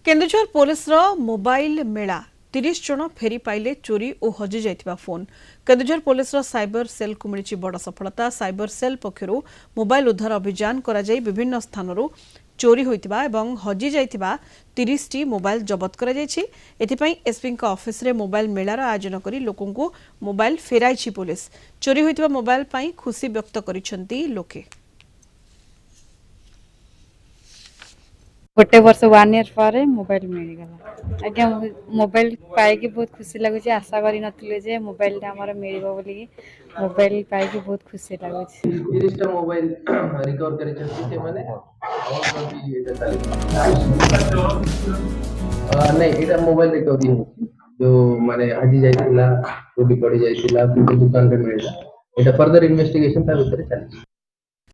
Keonjhar police mobile मेला 30 जन फेरी पाइले चोरी और हजि जाइथिबा phone. Keonjhar police cyber cell को मिली बड़ सफलता। साइबर सेल पक्षरु मोबाइल उद्धार अभियान करा जाई विभिन्न स्थानरू चोरी होइतिबा एवं हजि जाइथिबा 30 टी मोबाइल जबत करा जायछि। एथिपई एसपी ऑफिस रे मोबाइल मेलार आयोजन करी लोकंकु मोबाइल फेराइछि पुलिस। चोरी होइतिबा मोबाइल पई खुशी व्यक्त करिसंती लोके। गोटे वर्ष 1 ईयर पर मोबाइल मिल गला आज्ञा मोबाइल पाई बहुत खुशी लगुच आशा करी नथिले जे मोबाइल हमर मिलबो बोली मोबाइल पाई बहुत खुशी लगुच 30 टा मोबाइल रिकवर करि छथि से माने नहीं एटा मोबाइल रिकवरी होछि जो माने हजि जाइतिला टूटी पड़ी जाइतिला दुकान रे मिलला एटा फर्दर इन्वेस्टिगेशन ता भीतर चली।